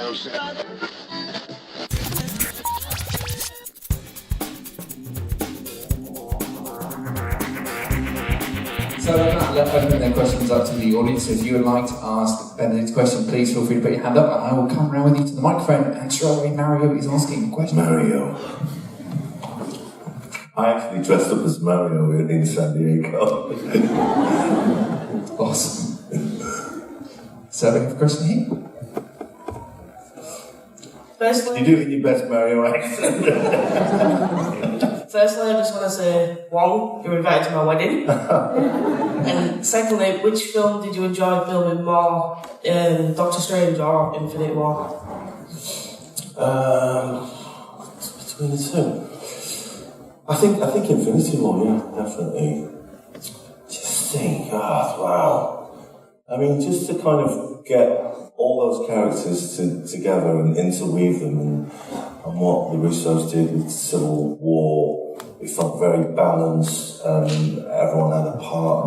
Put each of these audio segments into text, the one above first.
So let's open their questions up to the audience. If you would like to ask Benedict's question, please feel free to put your hand up and I will come around with you to the microphone and straight away Mario is asking a question. Mario. I actually dressed up as Mario in San Diego. Awesome. So we have a question here. Firstly, You do it in your best Mario accent. Firstly, I just want to say, Wong, you're invited to my wedding. And secondly, which film did you enjoy filming more, Doctor Strange or Infinite War? Between the two. I think Infinity War, yeah, definitely. Just think, wow. I mean, just to kind of get all those characters together and interweave them and what the Russos did with Civil War, it felt very balanced and everyone had a part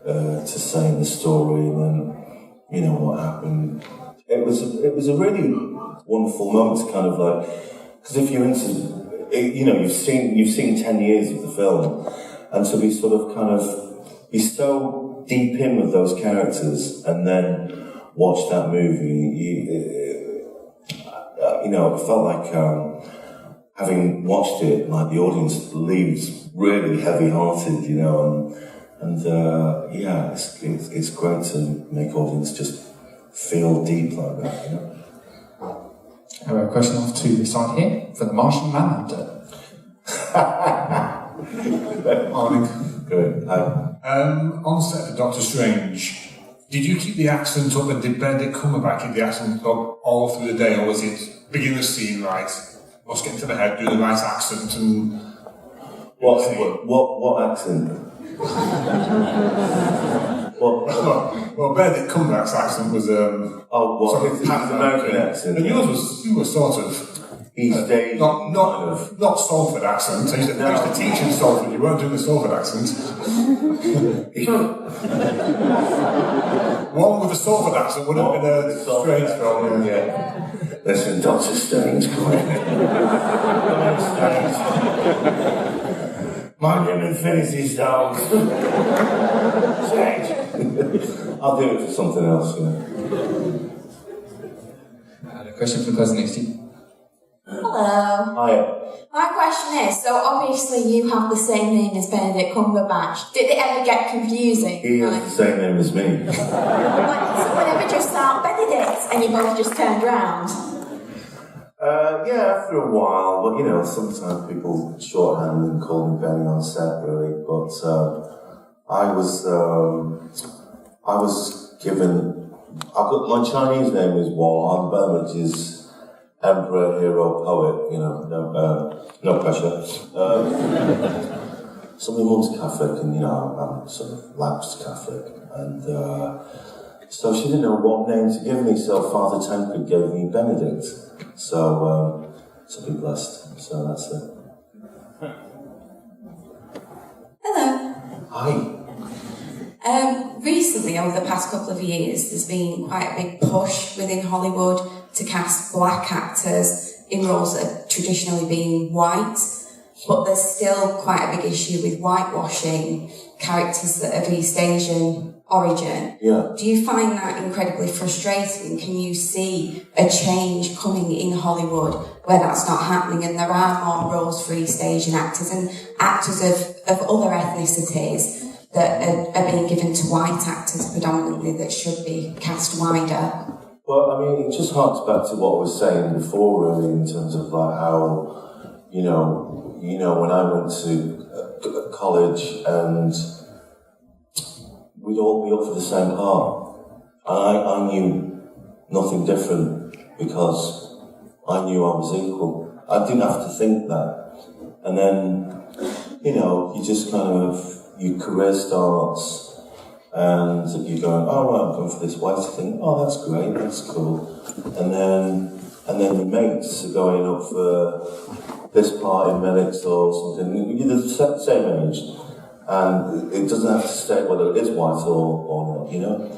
to say in the story, and then, you know, what happened. It was a really wonderful moment to kind of like, because if you're into, you know, you've seen 10 years of the film, and to be sort of kind of, be so deep in with those characters and then watch that movie, you know, it felt like having watched it, like the audience leaves really heavy-hearted, you know, and yeah, it's great to make audience just feel deep like that, you know. I have a question off to the side here for the Martian Manhunter. Morning. Good. On set for Doctor Strange, did you keep the accent up and did Benedict Cumberbatch keep the accent up all through the day, or was it begin the scene right, must get into the head, do the right accent and... What accent? Well, Benedict Cumberbatch's accent was sort of his American accent. And yours was sort of East Asian, not Salford accent. I used to teach in Salford. You weren't doing the Salford accent. One with a Salford accent would have been a strange film. Yeah. Listen, Doctor Strange, come in. Mind your Infinity Stones. Strange. I'll do it for something else, yeah. I had a question for the person next to you. Hello. Hi. My question is, so obviously you have the same name as Benedict Cumberbatch. Did it ever get confusing? He has the same name as me. So whenever just start Benedict and you both just turned round? Yeah, after a while, but you know, sometimes people shorthand and call me Benny on set, really. But I was given. My Chinese name is Wong, which is Emperor, Hero, Poet. You know, no pressure. So my mum's Catholic, and you know, I'm sort of lapsed Catholic, and so she didn't know what name to give me. So Father Tancred gave me Benedict. So be blessed. So that's it. Hello. Hi. Recently, over the past couple of years, there's been quite a big push within Hollywood to cast black actors in roles that have traditionally been white, but there's still quite a big issue with whitewashing characters that are of East Asian origin. Yeah. Do you find that incredibly frustrating? Can you see a change coming in Hollywood where that's not happening and there are more roles for East Asian actors and actors of other ethnicities that are being given to white actors predominantly that should be cast wider? Well, I mean, it just harks back to what I was saying before, really, in terms of like how, you know, when I went to college and we'd all be up for the same part. And I knew nothing different because I knew I was equal. I didn't have to think that. And then, you know, you just kind of, your career starts and you're going, oh, right, I'm going for this white thing. Oh, that's great, that's cool. And then your mates are going up for this part in Medics or something. You're the same age. And it doesn't have to state whether it is white or not, you know?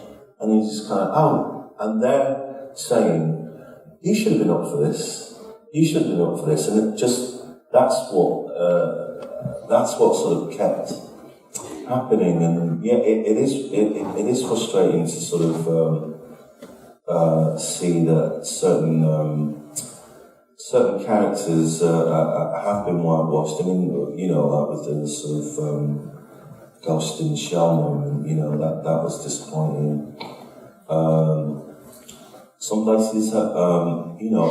And you just kind of, oh, and they're saying you should have been up for this. You should have been up for this. And it just, that's what sort of kept happening. And yeah, it is frustrating to sort of see that certain characters have been whitewashed. I mean, you know, like with the sort of Ghost in the Shell moment, you know, that was disappointing. Some places, you know,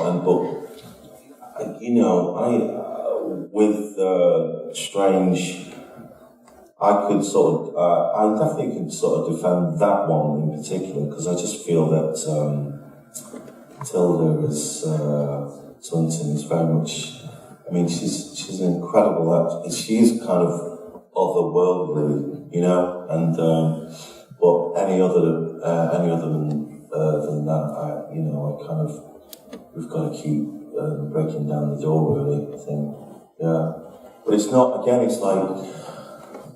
with Strange, I definitely could sort of defend that one in particular, because I just feel that Tilda Swinton is very much, I mean, she's an incredible actress. She is kind of otherworldly, you know, and but any other than that, we've got to keep breaking down the door, really, I think. Yeah. But it's not, again, it's like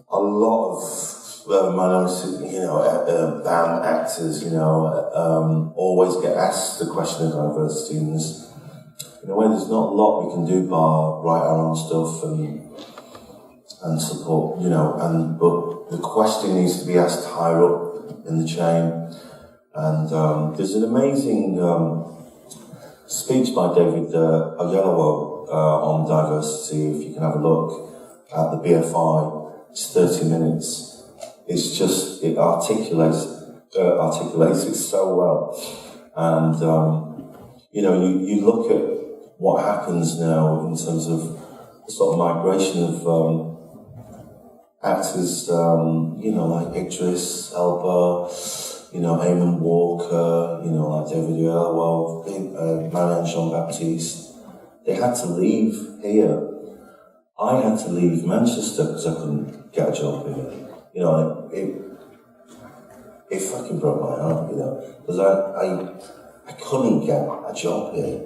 a lot of minority, you know, BAM actors, you know, always get asked the question of diversity, and in a way there's not a lot we can do but write our own stuff and support, you know, but the question needs to be asked higher up in the chain. And there's an amazing speech by David Oyelowo on diversity. If you can have a look at the BFI, it's 30 minutes. It's just, it articulates it so well. And you know, you look at what happens now in terms of the sort of migration of actors, you know, like Idris Elba, you know, Eamon Walker, you know, like David Oyelowo, Marianne Jean-Baptiste. They had to leave here. I had to leave Manchester because I couldn't get a job here. You know, it fucking broke my heart, you know, because I couldn't get a job here.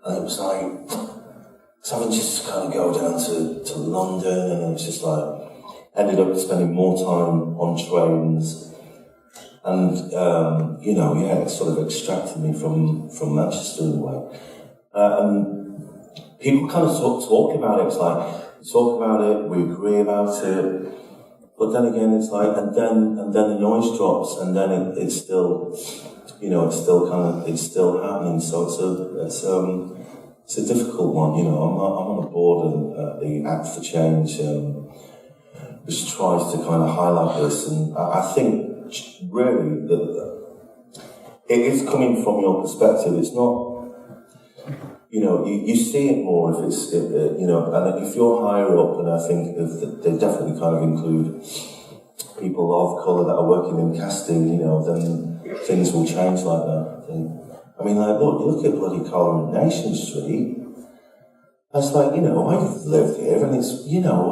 And it was like, so having just kind of go down to London, and it was just like, ended up spending more time on trains. And, you know, yeah, it sort of extracted me from Manchester in a way. And people kind of talk about it. It's like, we talk about it, we agree about it, but then again, it's like, and then the noise drops, and then it's still, you know, it's still happening. So it's a difficult one, you know. I'm on the board of the Act for Change, which tries to kind of highlight this, and I think really that it is coming from your perspective. It's not, you know, you see it more if it's, you know, and if you're higher up, and I think if they definitely kind of include people of colour that are working in casting, you know, then things will change like that, I think. I mean, like, look at bloody Coronation Street. It's like, you know, I've lived here, and it's, you know,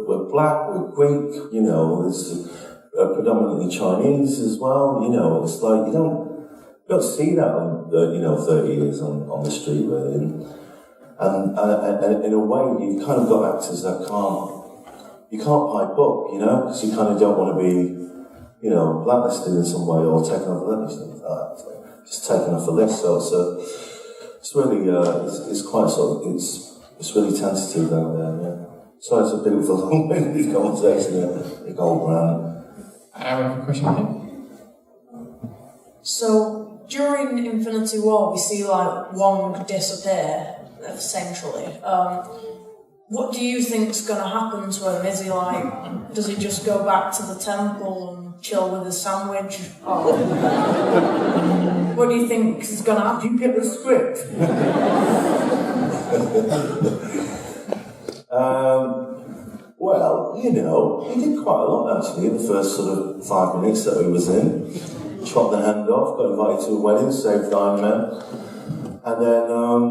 we're black, we're Greek, you know, there's predominantly Chinese as well, you know. It's like, you don't see that in, you know, 30 years on the street, really. And in a way, you've kind of got actors that you can't pipe up, you know, because you kind of don't want to be, you know, blacklisted in some way or taken off the list. Just taken off the list. So it's really, it's quite sort of, it's really tentative out there, yeah. So it's a bit of a long-winded conversation, yeah. Big old brand. I have a question here. So, during Infinity War, we see, like, Wong disappear, essentially. What do you think's going to happen to him? Is he, like, does he just go back to the temple and chill with his sandwich? Or what do you think is going to happen? Do you get the script? Well, you know, he did quite a lot actually in the first sort of 5 minutes that he was in. Chopped the hand off, got invited to a wedding, saved Iron Man. And then,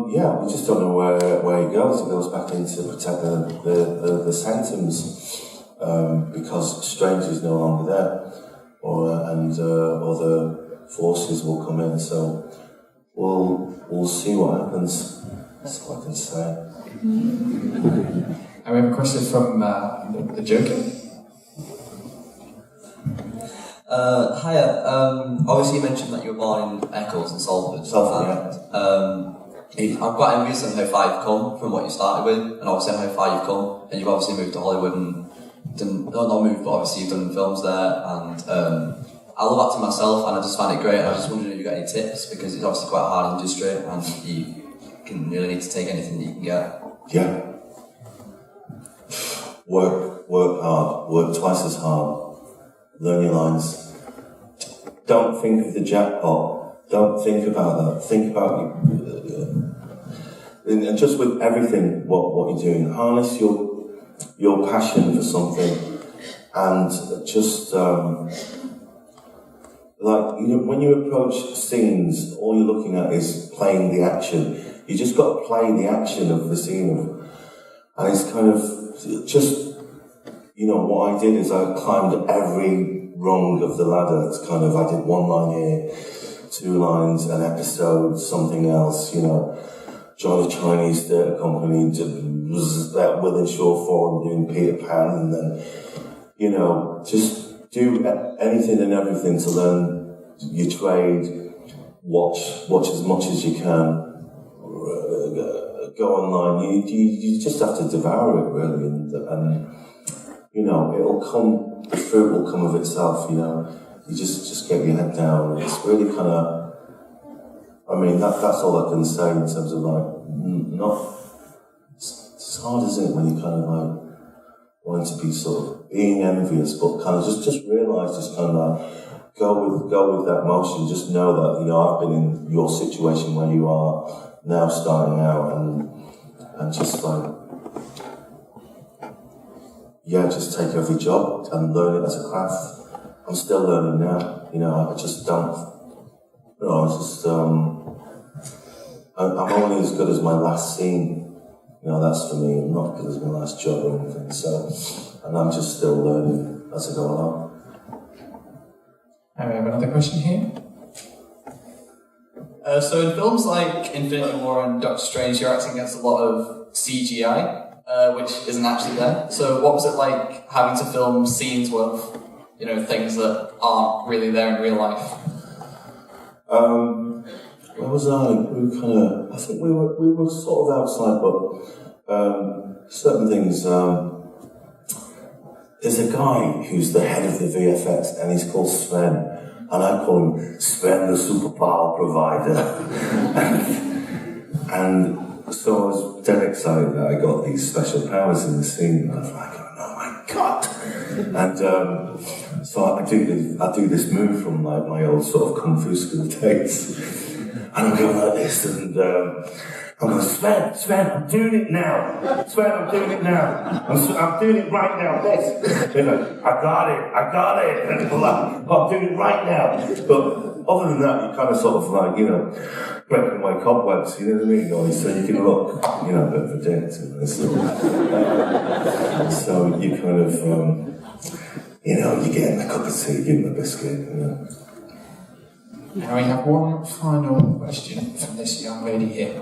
yeah, we just don't know where he goes. He goes back in to protect the sanctums because Strange is no longer there, and other forces will come in. So we'll see what happens. That's all I can say. And we have a question from the Joker. Hiya. Obviously, you mentioned that you were born in Eccles and Salford. I'm quite envious on how far you've come from what you started with, and obviously how far you've come. And you've obviously moved to Hollywood and done, not moved, but obviously you've done films there. And I love acting myself, and I just find it great. And I was just wondering if you got any tips, because it's obviously quite a hard industry, and you can really need to take anything that you can get. Yeah. Work hard. Work twice as hard. Learn your lines. Don't think of the jackpot. Don't think about that. Think about and just with everything, what you're doing, harness your passion for something, and just when you approach scenes, all you're looking at is playing the action. You just got to play the action of the scene, and it's kind of just what I did is I climbed every rung of the ladder. It's kind of I did one line here, 2 lines, an episode, something else, joined a Chinese theatre company, was at Willinshaw Forum doing Peter Pan, and then, just do anything and everything to learn your trade, watch as much as you can, go online, you just have to devour it really, and it'll come, the fruit will come of itself, you just get your head down. It's really kind of, that's all I can say in terms of it's hard, isn't it, when you kind of wanting to be sort of being envious, but kind of just realise, just kind of go with that motion. Just know that I've been in your situation where you are now, starting out, and just just take every job and learn it as a craft. I'm still learning now. I just don't. I'm only as good as my last scene. That's for me, not because it's my last job or anything. So, and I'm just still learning as I go along. And we have another question here. So in films like Infinity War and Doctor Strange, you're acting against a lot of CGI, which isn't actually there. So what was it like having to film scenes with, things that aren't really there in real life? Where was I? I think we were sort of outside, but certain things. There's a guy who's the head of the VFX, and he's called Sven, and I call him Sven the superpower provider. and so I was dead excited that I got these special powers in the scene, and I was like, oh my god! And so I do this move from my old sort of kung fu school days. And I'm going like this, and I'm going, Sven, I'm doing it now. Sven, I'm doing it now. I'm doing it right now. This. I got it. And I'm doing it right now. But other than that, you kind of sort of breaking away cobwebs, you know what I mean? So you can look, a bit of a dent. So you kind of, you get him a cup of tea, give him a biscuit, Now we have one final question from this young lady here.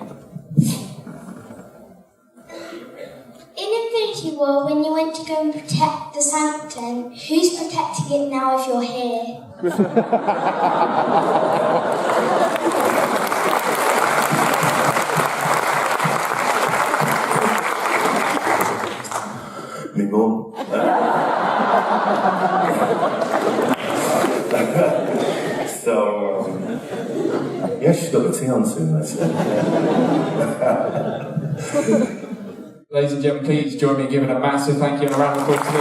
In Infinity War, when you went to go and protect the Sanctum, who's protecting it now if you're here? Me mum. She's got the tea on soon, let's say. Ladies and gentlemen, please join me in giving a massive thank you and a round of applause to the